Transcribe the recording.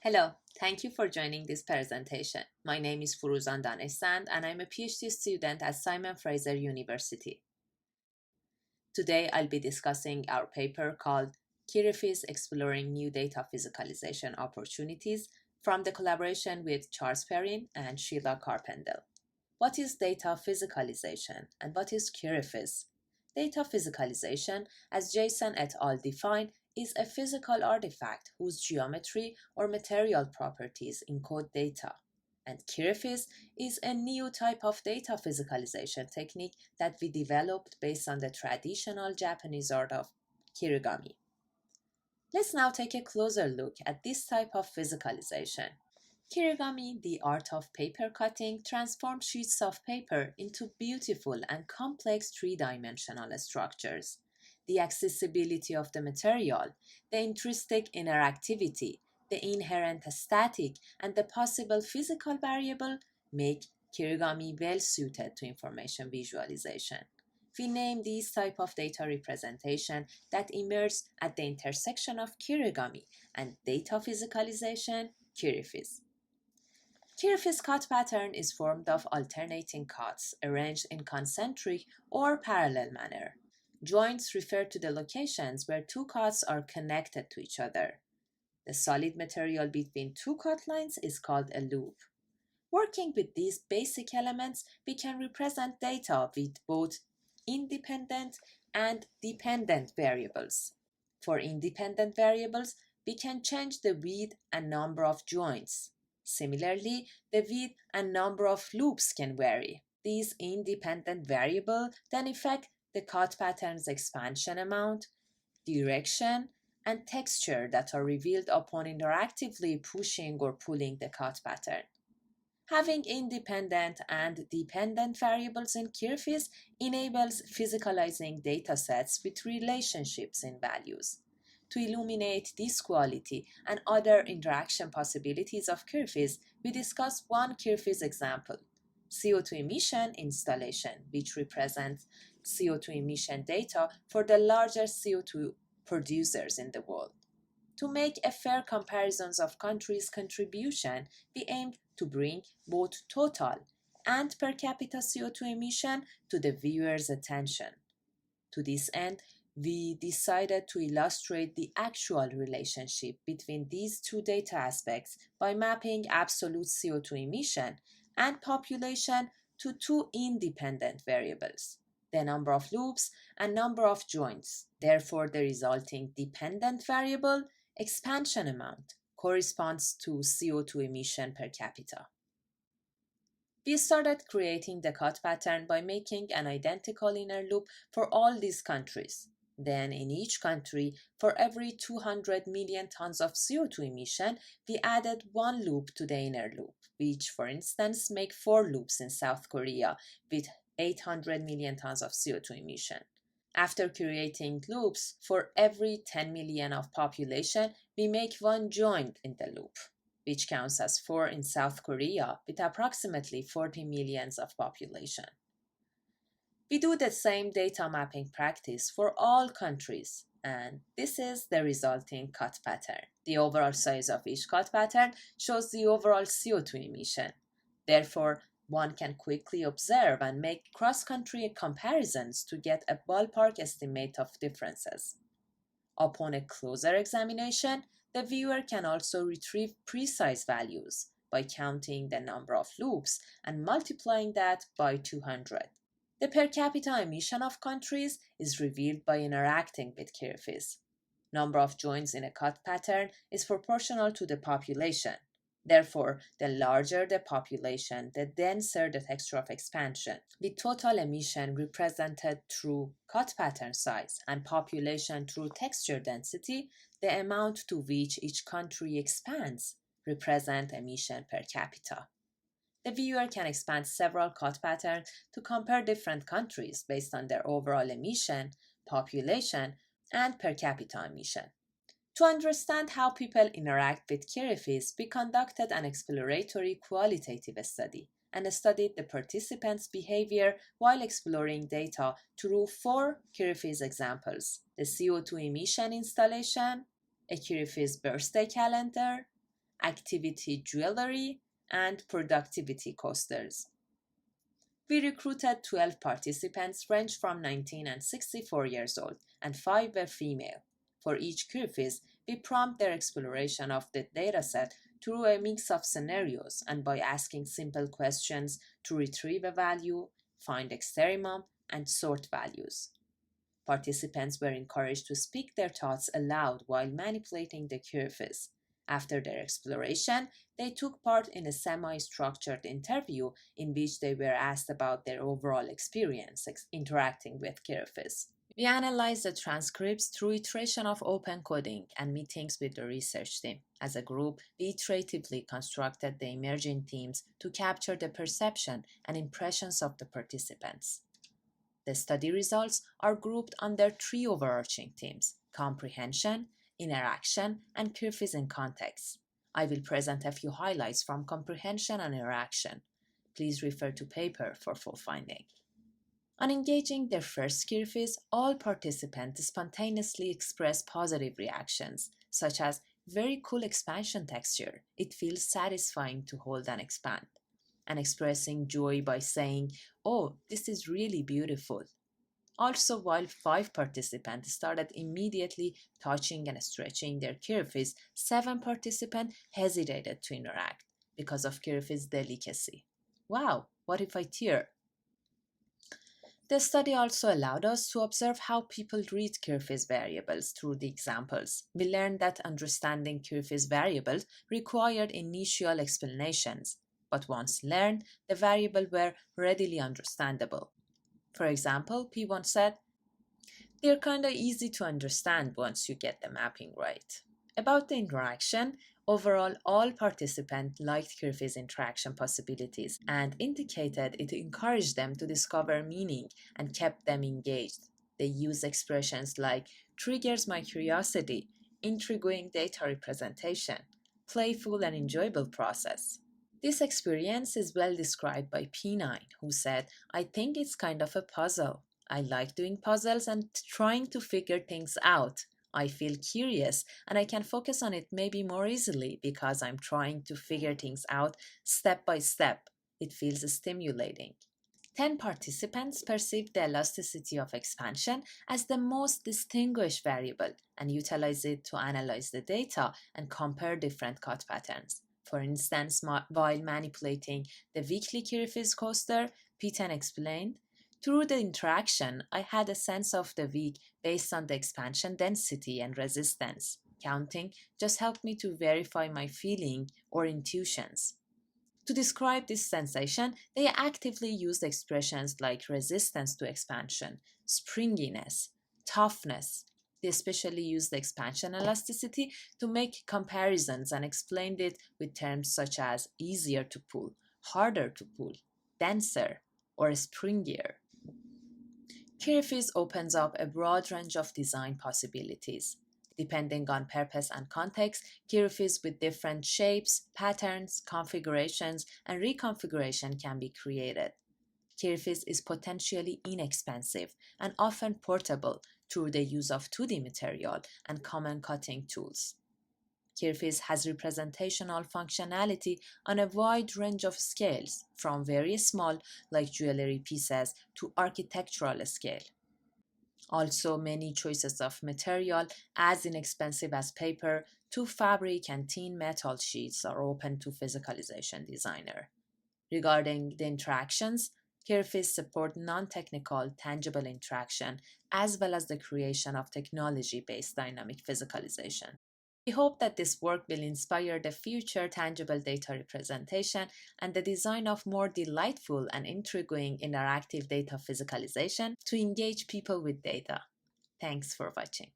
Hello, thank you for joining this presentation. My name is Furuzan Daneshsand and I'm a PhD student at Simon Fraser University. Today I'll be discussing our paper called Kirifis Exploring New Data Physicalization Opportunities from the collaboration with Charles Perrin and Sheila Carpendale. What is data physicalization and what is Kirifis? Data physicalization, as Jason et al. Define, is a physical artifact whose geometry or material properties encode data. And Kirifis is a new type of data physicalization technique that we developed based on the traditional Japanese art of kirigami. Let's now take a closer look at this type of physicalization. Kirigami, the art of paper cutting, transforms sheets of paper into beautiful and complex three-dimensional structures. The accessibility of the material, the intrinsic interactivity, the inherent static, and the possible physical variable make kirigami well suited to information visualization. We name these type of data representation that emerge at the intersection of kirigami and data physicalization, Kirifis. Kirifis cut pattern is formed of alternating cuts arranged in concentric or parallel manner. Joints refer to the locations where two cuts are connected to each other. The solid material between two cut lines is called a loop. Working with these basic elements, we can represent data with both independent and dependent variables. For independent variables, we can change the width and number of joints. Similarly, the width and number of loops can vary. These independent variables then affect the cut pattern's expansion amount, direction, and texture that are revealed upon interactively pushing or pulling the cut pattern. Having independent and dependent variables in Kirifis enables physicalizing datasets with relationships in values. To illuminate this quality and other interaction possibilities of Kirifis, we discuss one Kirifis example, CO2 emission installation, which represents CO2 emission data for the largest CO2 producers in the world. To make a fair comparisons of countries' contribution, we aimed to bring both total and per capita CO2 emission to the viewer's attention. To this end, we decided to illustrate the actual relationship between these two data aspects by mapping absolute CO2 emission and population to two independent variables, the number of loops and number of joints. Therefore, the resulting dependent variable, expansion amount, corresponds to CO2 emission per capita. We started creating the cut pattern by making an identical inner loop for all these countries. Then, in each country, for every 200 million tons of CO2 emission, we added one loop to the inner loop, which, for instance, make 4 loops in South Korea with 800 million tons of CO2 emission. After creating loops for every 10 million of population, we make one joint in the loop, which counts as 4 in South Korea with approximately 40 millions of population. We do the same data mapping practice for all countries, and this is the resulting cut pattern. The overall size of each cut pattern shows the overall CO2 emission. Therefore, one can quickly observe and make cross-country comparisons to get a ballpark estimate of differences. Upon a closer examination, the viewer can also retrieve precise values by counting the number of loops and multiplying that by 200. The per capita emission of countries is revealed by interacting with Kirifis. Number of joints in a cut pattern is proportional to the population. Therefore, the larger the population, the denser the texture of expansion, with total emission represented through cut pattern size and population through texture density, the amount to which each country expands represent emission per capita. The viewer can expand several cut patterns to compare different countries based on their overall emission, population, and per capita emission. To understand how people interact with Kirifis, we conducted an exploratory qualitative study and studied the participants' behavior while exploring data through 4 Kirifis examples: the CO2 emission installation, a Kirifis birthday calendar, activity jewelry, and productivity coasters. We recruited 12 participants ranged from 19 and 64 years old, and 5 were female. For each quiz, we prompt their exploration of the dataset through a mix of scenarios and by asking simple questions to retrieve a value, find extremum, and sort values. Participants were encouraged to speak their thoughts aloud while manipulating the quiz. After their exploration, they took part in a semi-structured interview in which they were asked about their overall experience interacting with quiz. We analyzed the transcripts through iteration of open coding and meetings with the research team. As a group, we iteratively constructed the emerging themes to capture the perception and impressions of the participants. The study results are grouped under 3 overarching themes: comprehension, interaction, and quiz in context. I will present a few highlights from comprehension and interaction. Please refer to paper for full finding. On engaging their first quiz, all participants spontaneously express positive reactions, such as very cool expansion texture, it feels satisfying to hold and expand, and expressing joy by saying, "Oh, this is really beautiful." Also, while 5 participants started immediately touching and stretching their quiz, 7 participants hesitated to interact because of quiz delicacy. Wow, what if I tear? The study also allowed us to observe how people read quiz variables through the examples. We learned that understanding quiz variables required initial explanations, but once learned, the variables were readily understandable. For example, P1 said, "They're kinda easy to understand once you get the mapping right." About the interaction, overall, all participants liked quiz interaction possibilities and indicated it encouraged them to discover meaning and kept them engaged. They used expressions like "triggers my curiosity," "intriguing data representation," "playful and enjoyable process." This experience is well described by P9, who said, "I think it's kind of a puzzle. I like doing puzzles and trying to figure things out. I feel curious and I can focus on it maybe more easily because I'm trying to figure things out step by step. It feels stimulating." 10 participants perceived the elasticity of expansion as the most distinguished variable and utilized it to analyze the data and compare different cut patterns. For instance, while manipulating the weekly quiz coaster, P10 explained, "Through the interaction, I had a sense of the week based on the expansion density and resistance. Counting just helped me to verify my feeling or intuitions." To describe this sensation, they actively used expressions like resistance to expansion, springiness, toughness. They especially used the expansion elasticity to make comparisons and explained it with terms such as easier to pull, harder to pull, denser, or springier. Quiz opens up a broad range of design possibilities. Depending on purpose and context, quiz with different shapes, patterns, configurations, and reconfiguration can be created. Quiz is potentially inexpensive and often portable through the use of 2D material and common cutting tools. Quiz has representational functionality on a wide range of scales, from very small, like jewelry pieces, to architectural scale. Also, many choices of material, as inexpensive as paper, to fabric and thin metal sheets, are open to physicalization designer. Regarding the interactions, quiz support non-technical, tangible interaction, as well as the creation of technology-based dynamic physicalization. We hope that this work will inspire the future tangible data representation and the design of more delightful and intriguing interactive data physicalization to engage people with data. Thanks for watching.